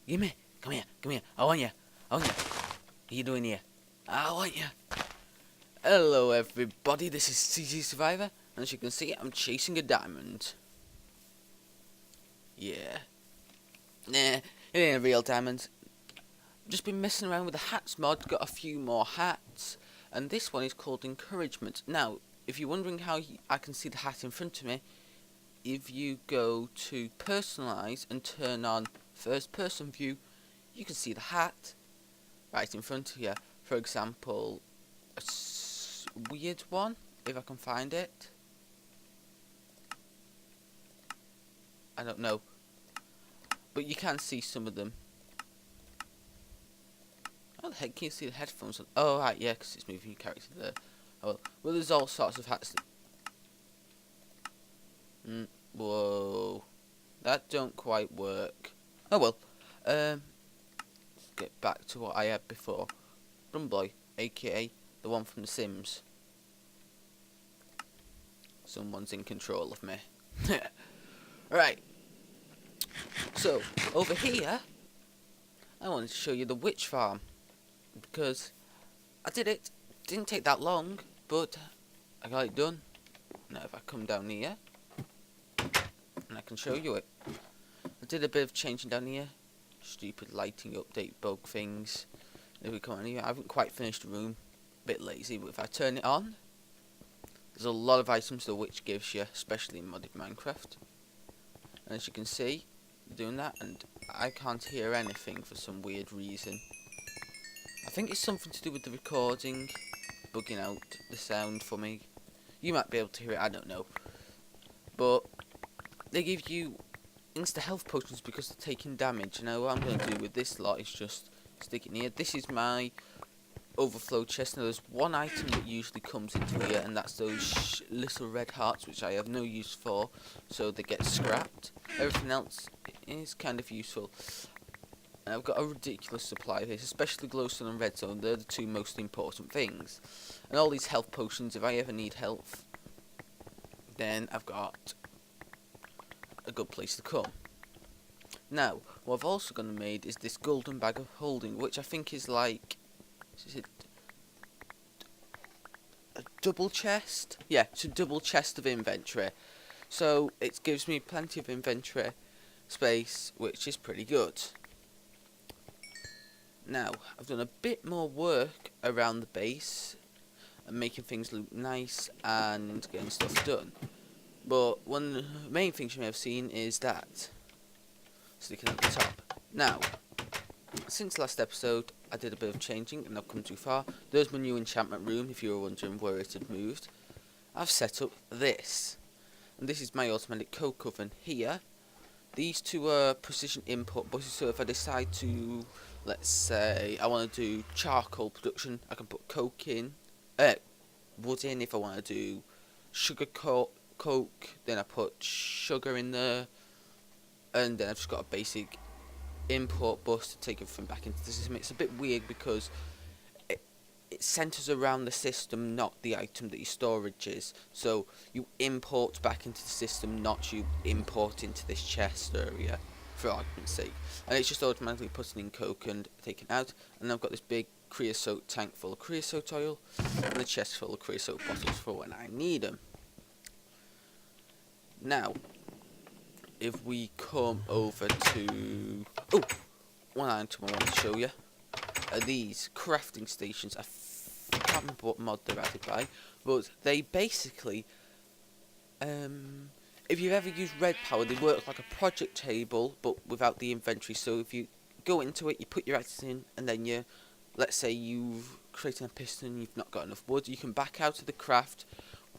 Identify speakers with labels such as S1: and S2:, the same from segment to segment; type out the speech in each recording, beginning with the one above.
S1: Give me. Come here. Come here. I want you. I want you. What are you doing here? I want you. Hello, everybody. This is CZSurvivor. And as you can see, I'm chasing a diamond. Yeah. Nah, it ain't a real diamond. I've just been messing around with the hats mod. Got a few more hats. And this one is called Encouragement. Now, if you're wondering how I can see the hat in front of me, if you go to Personalize and turn on First Person View, you can see the hat right in front of you. For example, a weird one, if I can find it. I don't know. But you can see some of them. How the heck can you see the headphones on? Oh, right, yeah, because it's moving your character there. Oh, well, there's all sorts of hats. Whoa. That don't quite work. Oh, well. Let's get back to what I had before. Rumboy, a.k.a. the one from The Sims. Someone's in control of me. Right. So, over here, I wanted to show you the witch farm. Because I did it. Didn't take that long, but I got it done. Now if I come down here, and I can show you it. I did a bit of changing down here. Stupid lighting update bug things. If we come on here, I haven't quite finished the room. Bit lazy, but if I turn it on, there's a lot of items the witch gives you, especially in modded Minecraft. And as you can see, doing that, and I can't hear anything for some weird reason. I think it's something to do with the recording, bugging out the sound for me. You might be able to hear it, I don't know. But they give you insta health potions because they're taking damage. Now what I'm going to do with this lot is just stick it in here. This is my overflow chest. Now there's one item that usually comes into here, and that's those little red hearts, which I have no use for, so they get scrapped. Everything else is kind of useful. And I've got a ridiculous supply of this, especially glowstone and redstone. They're the two most important things. And all these health potions, if I ever need health, then I've got a good place to come. Now, what I've also gone and made is this golden bag of holding, which I think is like, is it a double chest? Yeah, it's a double chest of inventory. So it gives me plenty of inventory space, which is pretty good. Now, I've done a bit more work around the base and making things look nice and getting stuff done. But one of the main things you may have seen is that sticking at the top. Now, since last episode, I did a bit of changing and not come too far. There's my new enchantment room, if you were wondering where it had moved. I've set up this. And this is my automatic coke oven here. These two are precision input buttons, so if I decide to, let's say, I want to do charcoal production, I can put coke in, wood in. If I want to do sugar coke, then I put sugar in there, and then I've just got a basic input bus to take everything back into the system. It's a bit weird because it centers around the system, not the item that your storage is. So you import back into the system, not you import into this chest area, for argument's sake. And it's just automatically putting in coke and taking out. And I've got this big creosote tank full of creosote oil, and a chest full of creosote bottles for when I need them. Now, if we come over to one item I want to show you are these crafting stations. I can't remember what mod they're added by, but they basically, if you've ever used red power, they work like a project table but without the inventory. So if you go into it, you put your items in, and then you, let's say you've created a piston and you've not got enough wood, you can back out of the craft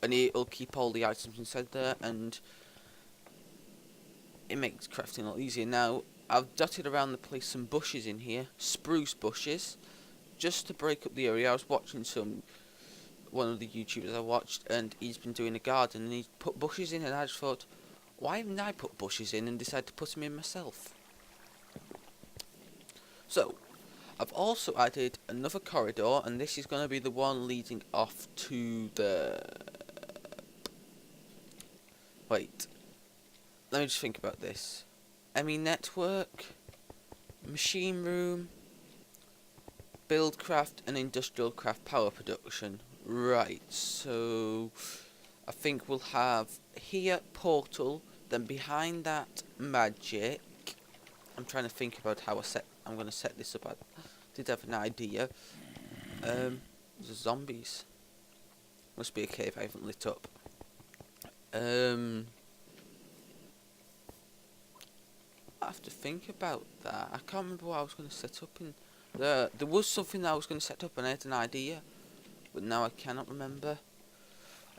S1: and it'll keep all the items inside there, and it makes crafting a lot easier. Now, I've dotted around the place some bushes in here, spruce bushes, just to break up the area. I was watching one of the YouTubers I watched, and he's been doing a garden, and he's put bushes in, and I just thought, why haven't I put bushes in and decided to put them in myself? So, I've also added another corridor, and this is going to be the one leading off to the... Wait. Let me just think about this. ME network, machine room, build craft, and industrial craft power production. Right, so I think we'll have here portal, then behind that magic. I'm trying to think about how I'm going to set this up. I did have an idea. There's zombies. Must be a cave I haven't lit up. I have to think about that. I can't remember what I was going to set up in. There was something that I was going to set up and I had an idea, but now I cannot remember.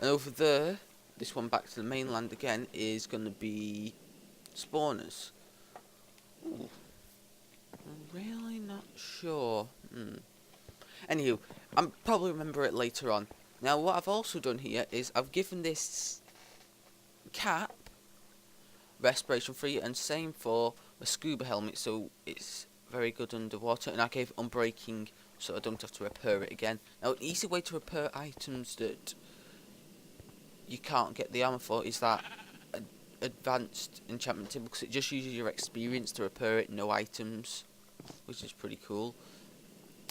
S1: And over there, this one back to the mainland again, is going to be spawners. Ooh. I'm really not sure. Anywho, I'll probably remember it later on. Now, what I've also done here is I've given this cap respiration free, and same for a scuba helmet, so it's very good underwater. And I gave it unbreaking, so I don't have to repair it again. Now, an easy way to repair items that you can't get the armor for is that advanced enchantment table, because it just uses your experience to repair it, no items, which is pretty cool.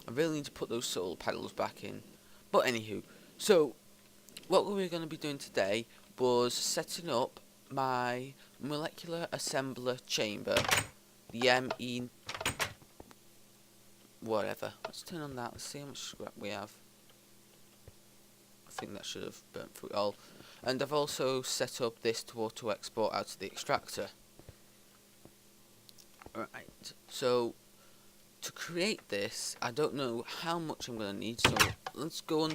S1: I really need to put those solar panels back in. But anywho, so what we were going to be doing today was setting up my molecular assembler chamber, the ME whatever. Let's turn on that. Let's see how much scrap we have. I think that should have burnt through it all. And I've also set up this to auto export out to the extractor. Alright, so to create this, I don't know how much I'm going to need, so let's go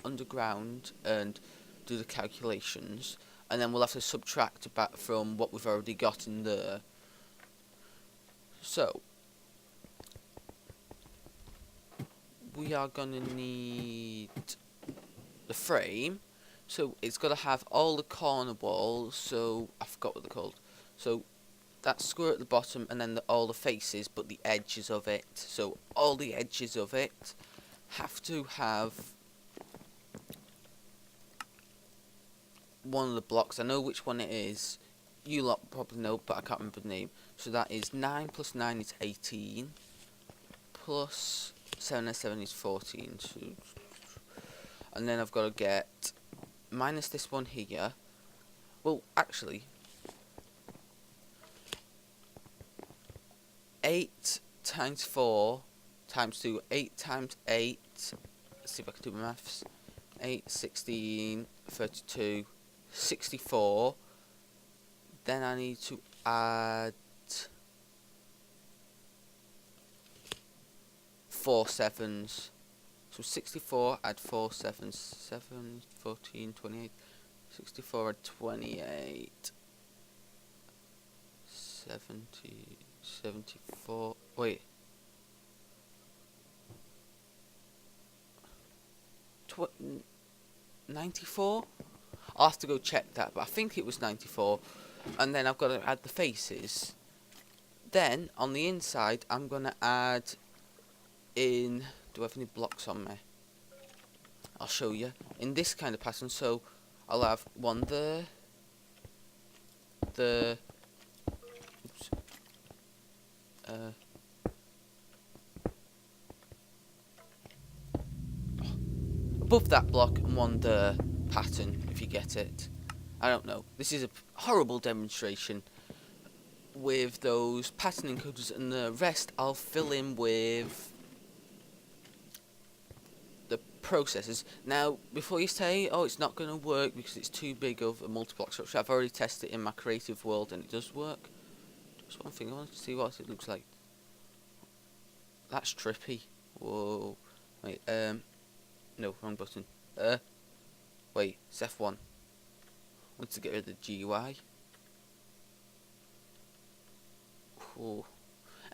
S1: underground and do the calculations, and then we'll have to subtract back from what we've already got in there. So we are going to need the frame, so it's got to have all the corner walls, so I forgot what they're called. So that square at the bottom, and then all the faces, but the edges of it. So all the edges of it have to have one of the blocks. I know which one it is. You lot probably know, but I can't remember the name. So that is 9 plus 9 is 18. Plus 7 and 7 is 14. So, and then I've got to get minus this one here. Well, actually, 8 times 4 times 2, 8 times 8, let's see if I can do my maths, 8, 16, 32, 64, then I need to add 4 7s, so 64, add 4 7s, 7, 14, 28, 64, add 28, 70, 74, wait, 94? I'll have to go check that, but I think it was 94. And then I've got to add the faces. Then, on the inside, I'm going to add in... Do I have any blocks on me? I'll show you. In this kind of pattern, so I'll have one there. Oops. Above that block and one there pattern, if you get it. I don't know. This is a horrible demonstration with those pattern encoders, and the rest I'll fill in with the processors. Now, before you say, oh, it's not going to work because it's too big of a multi-block structure, I've already tested it in my creative world and it does work. Just one thing, I want to see what it looks like. That's trippy. Whoa. Wait, no, wrong button. Wait, it's F1. I want to get rid of the GUI. Cool.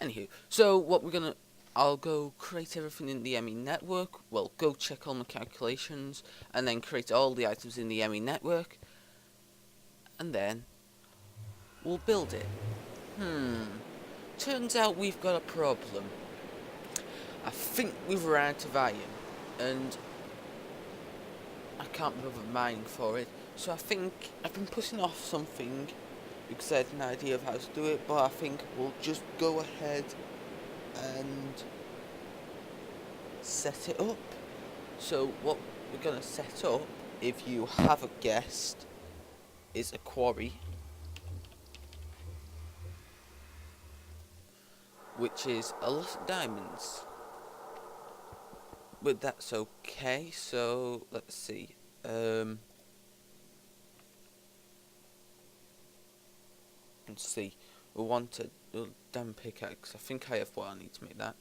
S1: Anywho, so what we're gonna... I'll go create everything in the ME network. Well, go check all my calculations, and then create all the items in the ME network. And then we'll build it. Turns out we've got a problem. I think we've run out of iron, and I can't be bothered mining for it. So I think I've been putting off something because I had an idea of how to do it, but I think we'll just go ahead and set it up. So what we're going to set up, if you haven't guessed, is a quarry, which is a lot of diamonds. But that's okay, so let's see. Let's see. We want a diamond pickaxe. I think I have what I need to make that.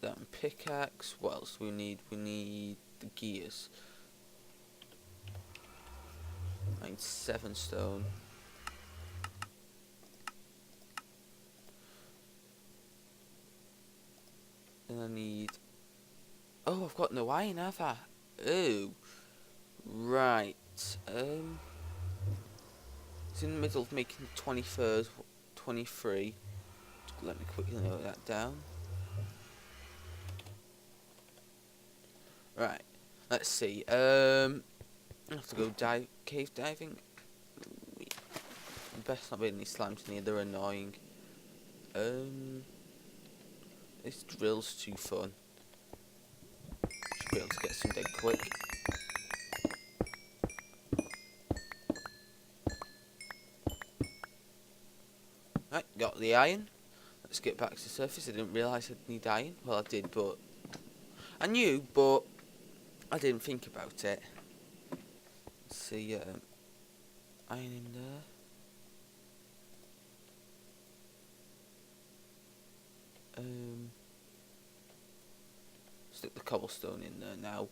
S1: Diamond pickaxe. What else do we need? We need the gears. I need 7 stone. And I need... Oh, I've got no iron, have I? Oh. Right. It's in the middle of making the 23rd, 23. Let me quickly note that down. Right. Let's see. I have to go cave diving. Best not be any slimes in here, they're annoying. This drill's too fun. Should be able to get some dead quick. Right, got the iron. Let's get back to the surface. I didn't realise I'd need iron. Well, I did, but... I knew, but I didn't think about it. Let's see, iron in there. Stick the cobblestone in there now.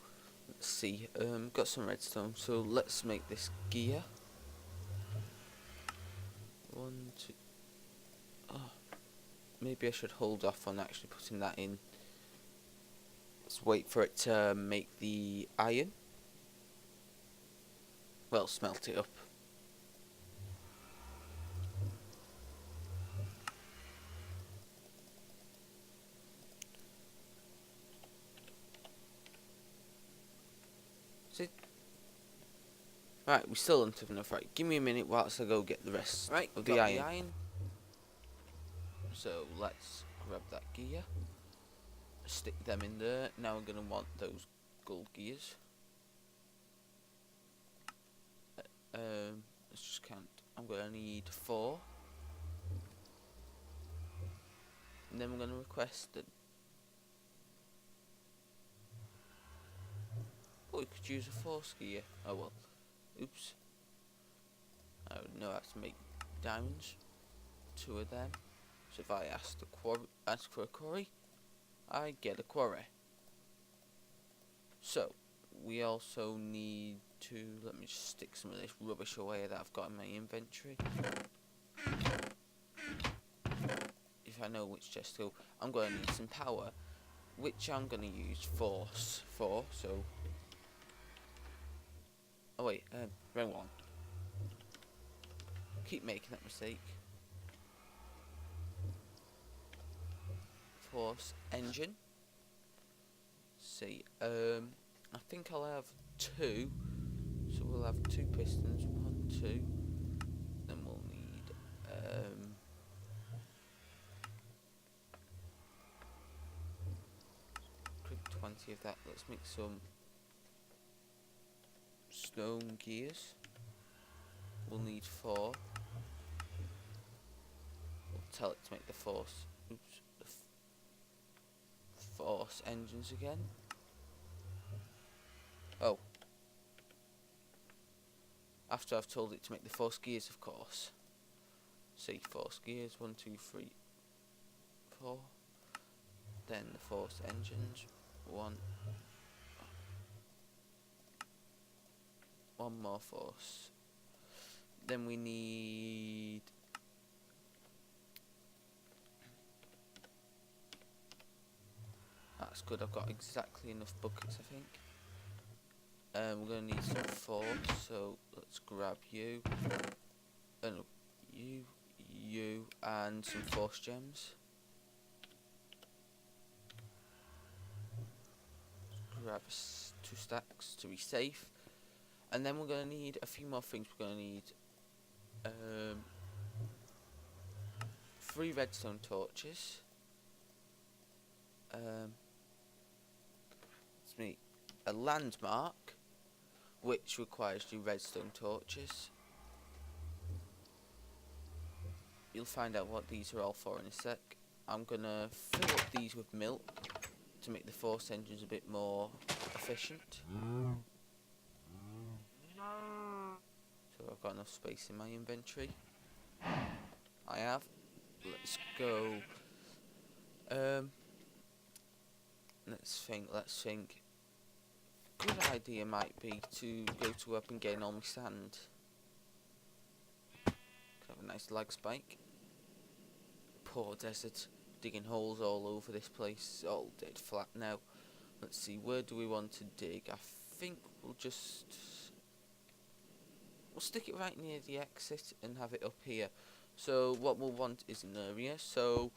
S1: Let's see, got some redstone, so let's make this gear. 1, 2... Oh, maybe I should hold off on actually putting that in. Let's wait for it to make the iron. Well, smelt it up. See? Right, we still don't have enough. Right, give me a minute whilst I go get the rest of the iron. So let's grab that gear. Stick them in there. Now we're going to want those gold gears. Let's just count. I'm going to need 4. And then we're going to request that... Oh, we could use a 4 gear. Oh well. Oops. I don't know how to make diamonds. 2 of them. So if I ask for a quarry, I get a quarry. So we also need to... Let me just stick some of this rubbish away that I've got in my inventory. If I know which chest to go, I'm going to need some power, which I'm going to use force for. So... Oh wait, wrong one. Keep making that mistake. Force engine. See, I think I'll have 2. So we'll have 2 pistons, 1, 2. Then we'll need quick 20 of that. Let's make some stone gears. We'll need 4. We'll tell it to make the force. Oops, the force engines again. Oh. After I've told it to make the force gears, of course. See, force gears, 1, 2, 3, 4. Then the force engines, 1 more force. Then we need... That's good, I've got exactly enough buckets, I think. We're going to need some force, so let's grab you. No, you, and some force gems. Grab 2 stacks to be safe. And then we're going to need a few more things. We're going to need 3 redstone torches. Let's meet a landmark, which requires 2 redstone torches. You'll find out what these are all for in a sec. I'm gonna fill up these with milk to make the force engines a bit more efficient. So I've got enough space in my inventory. I have. Let's go. Let's think. Good idea might be to go to up and gain all my sand. Could have a nice lag spike. Poor desert. Digging holes all over this place. It's all dead flat now. Let's see, where do we want to dig? I think we'll stick it right near the exit and have it up here. So what we'll want is an area. So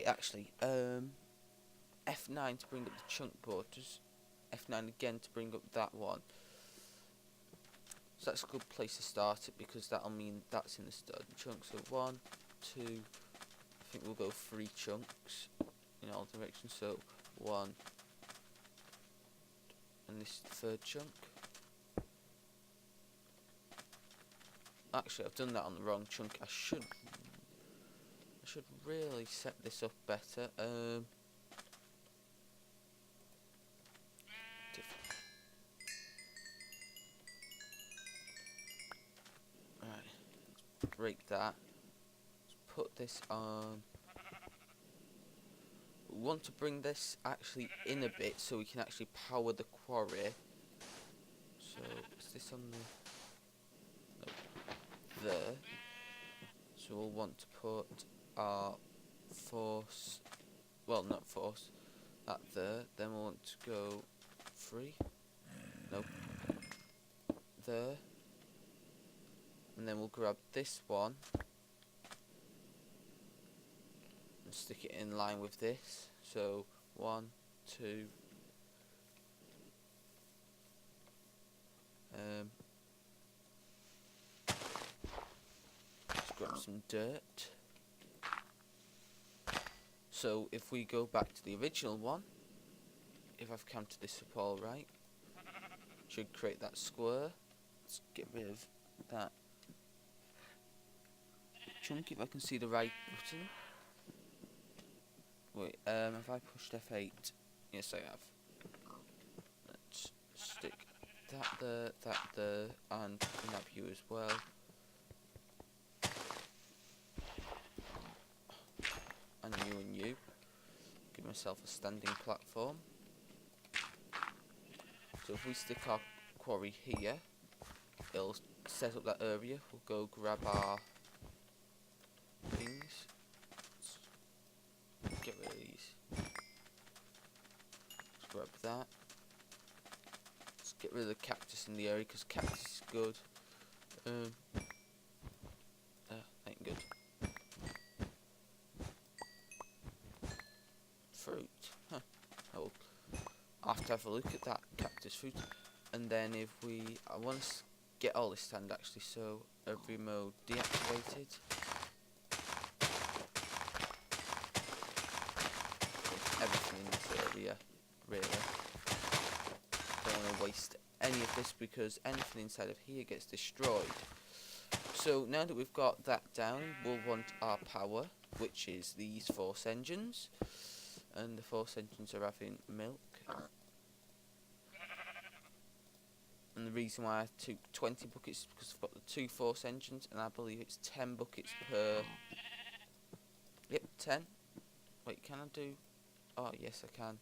S1: actually, F9 to bring up the chunk borders. F9 again to bring up that one. So that's a good place to start it, because that'll mean that's in the starting chunk. So 1, 2, I think we'll go 3 chunks in all directions. So 1, and this is the 3rd chunk. Actually, I've done that on the wrong chunk. I should really set this up better. Right, break that. Let's put this on. We want to bring this actually in a bit so we can actually power the quarry. So is this on the? No, there. So we'll want to put our force. Well, not force. That there. Then we'll want to go 3. Nope. There. And then we'll grab this one and stick it in line with this. So 1, 2. Let's grab some dirt. So if we go back to the original one, if I've counted this up all right, should create that square. Let's get rid of that chunk if I can see the right button. Wait, have I pushed F8? Yes, I have. Let's stick that there, and in that view as well. And you. Give myself a standing platform. So if we stick our quarry here, it'll set up that area. We'll go grab our things. Let's get rid of these. Let's grab that. Let's get rid of the cactus in the area, because cactus is good. Ain't good. Fruit. Huh. Oh, I'll have to have a look at that cactus fruit. And then I want to get all this sand actually, so every mode deactivated. Everything in this area, really. Don't want to waste any of this, because anything inside of here gets destroyed. So now that we've got that down, we'll want our power, which is these force engines. And the force engines are having milk. And the reason why I took 20 buckets is because I've got the 2 force engines, and I believe it's 10 buckets per. Yep, 10. Wait, can I do? Oh, yes, I can.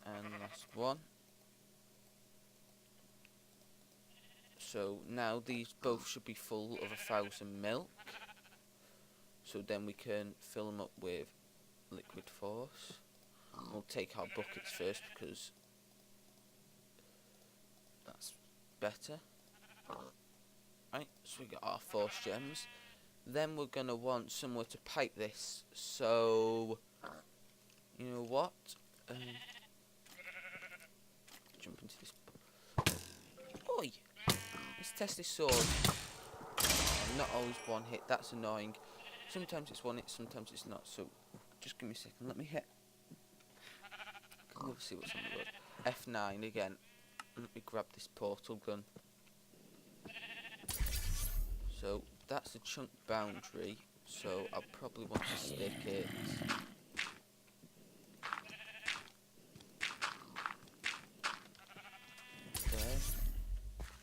S1: And last one. So now these both should be full of 1,000 milk. So then we can fill them up with liquid force. We'll take our buckets first, because that's better. Right, so we got our force gems. Then we're going to want somewhere to pipe this. So, you know what? jump into this. Oi! Let's test this sword. Not always one hit. That's annoying. Sometimes it's one hit, sometimes it's not. So just give me a second. Let me hit. Let's see what's on the road. F9 again. Let me grab this portal gun. So that's the chunk boundary. So I'll probably want to stick it. There.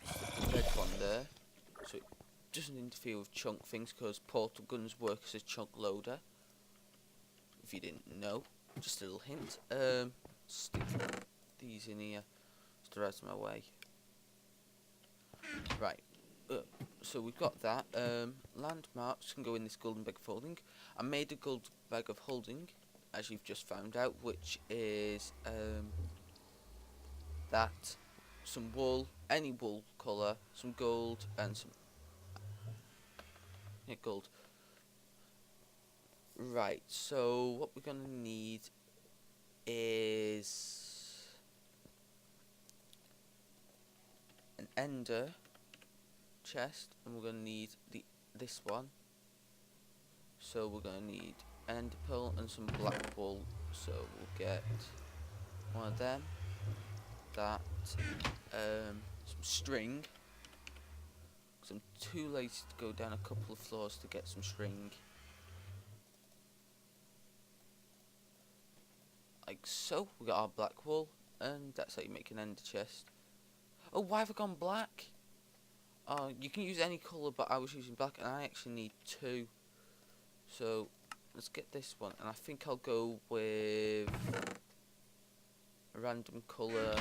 S1: Stick the red one there. So it doesn't interfere with chunk things because portal guns work as a chunk loader. If you didn't know, just a little hint. Stick these in here. Just out of my way. Right. So we've got that. Landmarks can go in this golden bag of holding. I made a gold bag of holding, as you've just found out, which is that some wool, any wool colour, some gold, and some gold. Right. So what we're gonna need is an ender chest, and we're going to need this one. So we're going to need an ender pearl and some black wool. So we'll get one of them, that, some string, because I'm too lazy to go down a couple of floors to get some string. Like so. We got our black wool, and that's how you make an ender chest. Oh, why have I gone black? You can use any colour, but I was using black, and I actually need 2. So let's get this one, and I think I'll go with a random colour.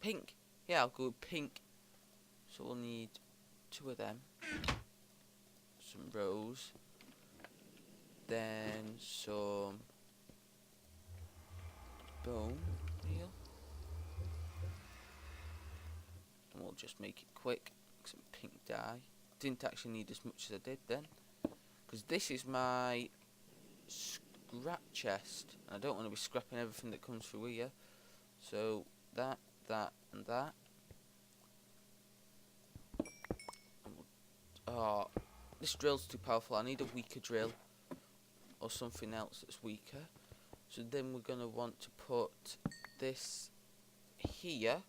S1: Pink. Yeah, I'll go with pink. So we'll need 2 of them. Some rose. Then some bone meal. And we'll just make it quick. Some pink dye. Didn't actually need as much as I did then, because this is my scrap chest. I don't want to be scrapping everything that comes through here. So that, and that. Oh, this drill's too powerful. I need a weaker drill, or something else that's weaker. So then we're going to want to put this here,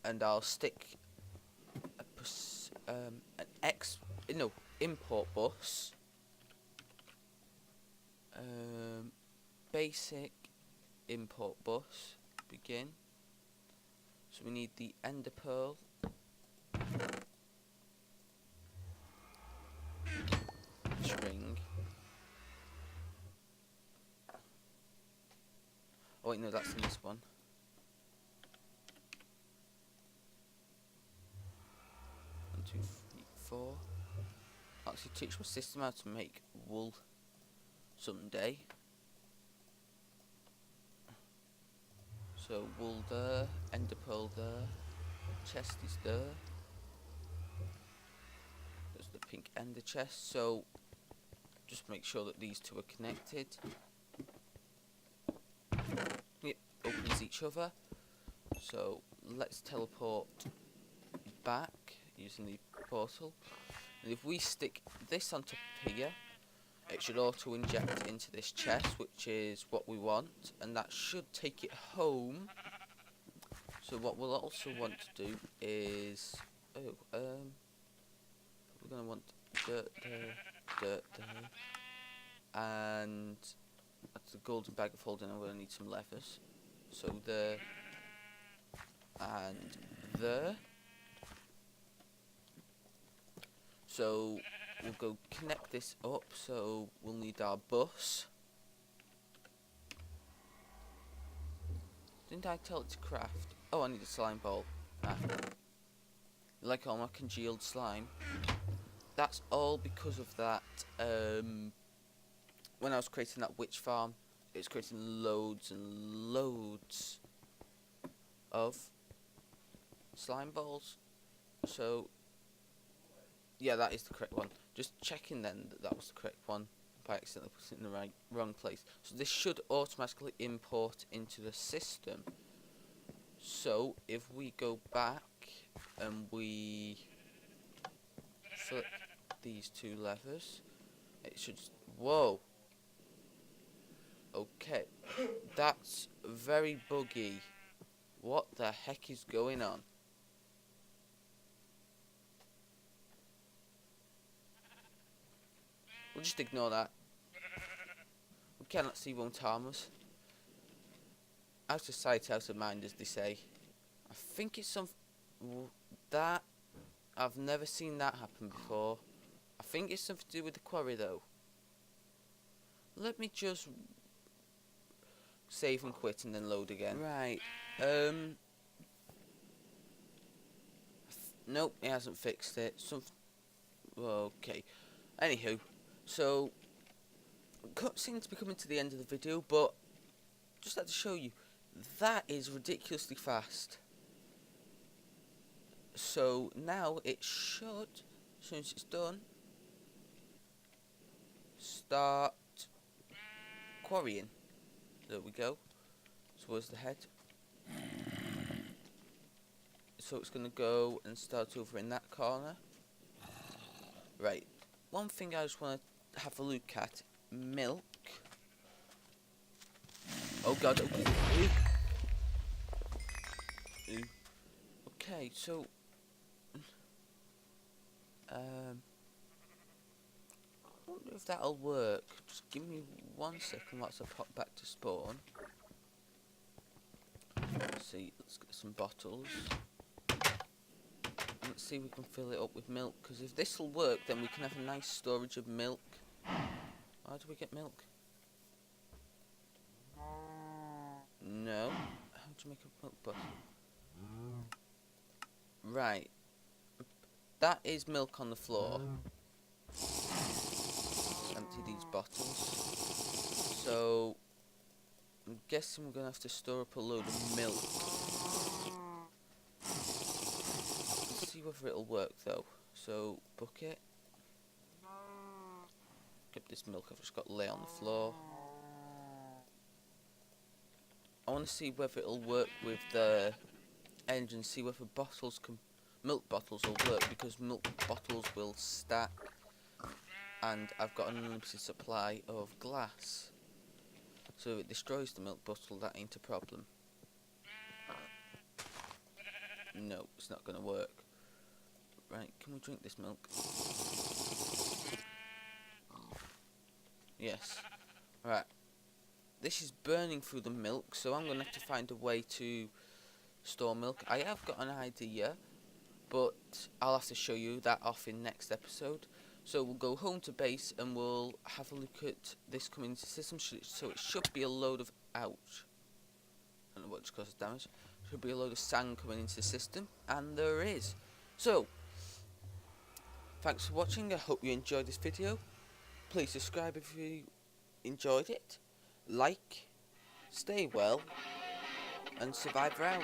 S1: and I'll stick an import bus, basic import bus, begin. So we need the ender pearl, string. Oh wait, no, that's in this one. 1, 2, 3, 4. I'll actually teach my system how to make wool someday. So wool there, ender pearl there, chest is there. There's the pink ender chest. So just make sure that these 2 are connected. It opens each other. So let's teleport back using the portal. And if we stick this on top of here, it should auto inject into this chest, which is what we want, and that should take it home. So what we'll also want to do is, we're going to want dirt there, and that's the golden bag of holding. I'm going to need some levers. So there and there. So we'll go connect this up. So we'll need our bus. Didn't I tell it to craft? Oh, I need a slime ball. Like all my congealed slime. That's all because of that. When I was creating that witch farm, it was creating loads and loads of slime balls. So yeah, that is the correct one. Just checking then that that was the correct one, by accidentally put it in the wrong place. So this should automatically import into the system. So if we go back and we flip these two levers, it should. Whoa. Okay, that's very buggy. What the heck is going on? We'll just ignore that. We cannot see, won't harm us. Out of sight, out of mind, as they say. I think it's that I've never seen that happen before. I think it's something to do with the quarry, though. Let me just save and quit and then load again. Right. Nope, it hasn't fixed it. Okay. Anywho, so seems to be coming to the end of the video, but just like to show you, that is ridiculously fast. So now it should, as soon as it's done, start quarrying. There we go. So where's the head? So it's going to go and start over in that corner. Right. One thing I just want to have a look at. Milk. Oh god. Okay, so I wonder if that'll work. Just give me 1 second whilst I pop back to spawn. Let's see, let's get some bottles. And let's see if we can fill it up with milk, because if this will work, then we can have a nice storage of milk. How do we get milk? No. How do you make a milk bottle? Right. That is milk on the floor. Empty these bottles. So I'm guessing we're gonna have to store up a load of milk. Let's see whether it'll work though. So bucket. Get this milk I've just got lay on the floor. I want to see whether it'll work with the engine. See whether milk bottles will work, because milk bottles will stack. And I've got an unlimited supply of glass. So if it destroys the milk bottle, that ain't a problem. No, it's not going to work. Right, can we drink this milk? Yes. Right. This is burning through the milk, so I'm going to have to find a way to store milk. I have got an idea, but I'll have to show you that off in next episode. So we'll go home to base and we'll have a look at this coming into the system. So it should be a load of... Ouch. I don't know what just caused damage. Should be a load of sand coming into the system. And there is. So, thanks for watching. I hope you enjoyed this video. Please subscribe if you enjoyed it. Like. Stay well. And Survivor out.